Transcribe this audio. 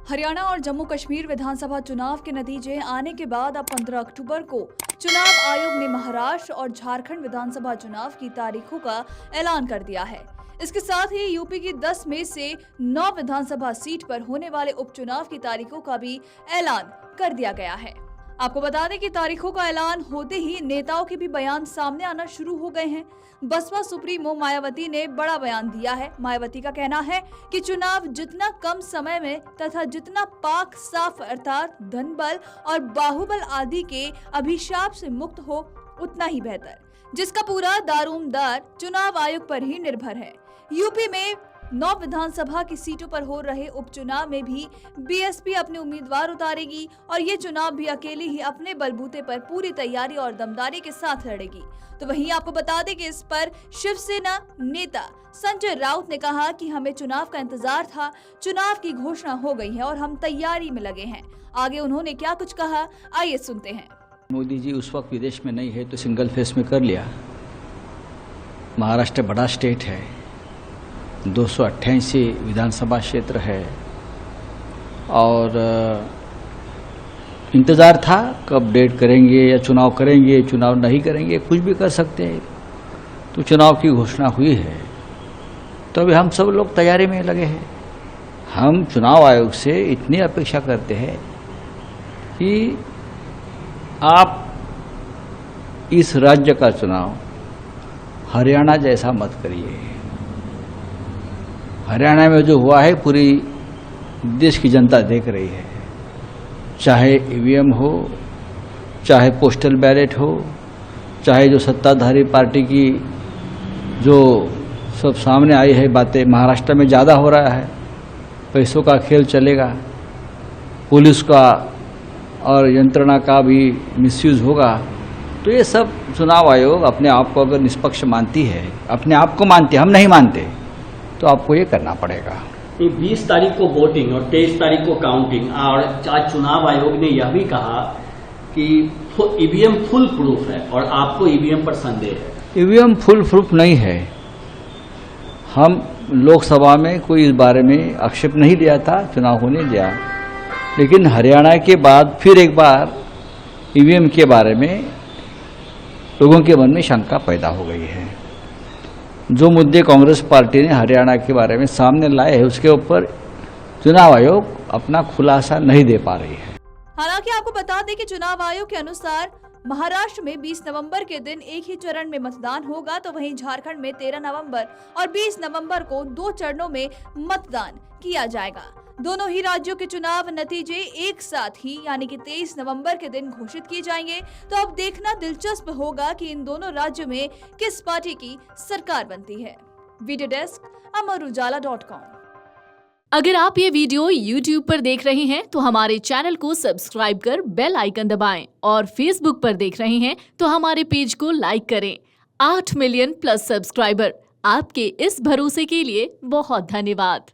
हरियाणा और जम्मू कश्मीर विधानसभा चुनाव के नतीजे आने के बाद अब 15 अक्टूबर को चुनाव आयोग ने महाराष्ट्र और झारखंड विधानसभा चुनाव की तारीखों का ऐलान कर दिया है। इसके साथ ही यूपी की 10 में से 9 विधानसभा सीट पर होने वाले उपचुनाव की तारीखों का भी ऐलान कर दिया गया है। आपको बता दें कि तारीखों का ऐलान होते ही नेताओं के भी बयान सामने आना शुरू हो गए हैं। बसपा सुप्रीमो मायावती ने बड़ा बयान दिया है। मायावती का कहना है कि चुनाव जितना कम समय में तथा जितना पाक साफ अर्थात धनबल और बाहुबल आदि के अभिशाप से मुक्त हो उतना ही बेहतर, जिसका पूरा दारोमदार चुनाव आयोग पर ही निर्भर है। यूपी में 9 विधानसभा की सीटों पर हो रहे उपचुनाव में भी बीएसपी अपने उम्मीदवार उतारेगी और ये चुनाव भी अकेले ही अपने बलबूते पर पूरी तैयारी और दमदारी के साथ लड़ेगी। तो वहीं आपको बता दें कि इस पर शिवसेना नेता संजय राउत ने कहा कि हमें चुनाव का इंतजार था, चुनाव की घोषणा हो गई है और हम तैयारी में लगे हैं। आगे उन्होंने क्या कुछ कहा, आइए सुनते हैं। मोदी जी उस वक्त विदेश में नहीं है तो सिंगल फेस में कर लिया। महाराष्ट्र बड़ा स्टेट है, 288 विधानसभा क्षेत्र है और इंतज़ार था कब डेट करेंगे या चुनाव करेंगे, चुनाव नहीं करेंगे, कुछ भी कर सकते हैं। तो चुनाव की घोषणा हुई है तो अभी हम सब लोग तैयारी में लगे हैं। हम चुनाव आयोग से इतनी अपेक्षा करते हैं कि आप इस राज्य का चुनाव हरियाणा जैसा मत करिए। हरियाणा में जो हुआ है पूरी देश की जनता देख रही है, चाहे ईवीएम हो, चाहे पोस्टल बैलेट हो, चाहे जो सत्ताधारी पार्टी की जो सब सामने आई है बातें। महाराष्ट्र में ज़्यादा हो रहा है, पैसों का खेल चलेगा, पुलिस का और यंत्रणा का भी मिसयूज होगा। तो ये सब चुनाव आयोग अपने आप को अगर निष्पक्ष मानती है, अपने आप को मानती है, हम नहीं मानते, तो आपको ये करना पड़ेगा। 20 तारीख को वोटिंग और 23 तारीख को काउंटिंग, और आज चुनाव आयोग ने यह भी कहा कि ईवीएम फुल प्रूफ है और आपको ईवीएम पर संदेह है। ईवीएम फुल प्रूफ नहीं है। हम लोकसभा में कोई इस बारे में आक्षेप नहीं दिया था, चुनाव होने दिया, लेकिन हरियाणा के बाद फिर एक बार ईवीएम के बारे में लोगों के मन में शंका पैदा हो गई है। जो मुद्दे कांग्रेस पार्टी ने हरियाणा के बारे में सामने लाए हैं उसके ऊपर चुनाव आयोग अपना खुलासा नहीं दे पा रही है। हालांकि आपको बता दें कि चुनाव आयोग के अनुसार महाराष्ट्र में 20 नवंबर के दिन एक ही चरण में मतदान होगा, तो वहीं झारखंड में 13 नवंबर और 20 नवंबर को 2 चरणों में मतदान किया जाएगा। दोनों ही राज्यों के चुनाव नतीजे एक साथ ही यानी कि 23 नवंबर के दिन घोषित किए जाएंगे। तो अब देखना दिलचस्प होगा कि इन दोनों राज्यों में किस पार्टी की सरकार बनती है। Video desk amarujala.com। अगर आप ये वीडियो YouTube पर देख रहे हैं तो हमारे चैनल को सब्सक्राइब कर बेल आइकन दबाएं और Facebook पर देख रहे हैं तो हमारे पेज को लाइक करें। 8 मिलियन प्लस सब्सक्राइबर, आपके इस भरोसे के लिए बहुत धन्यवाद।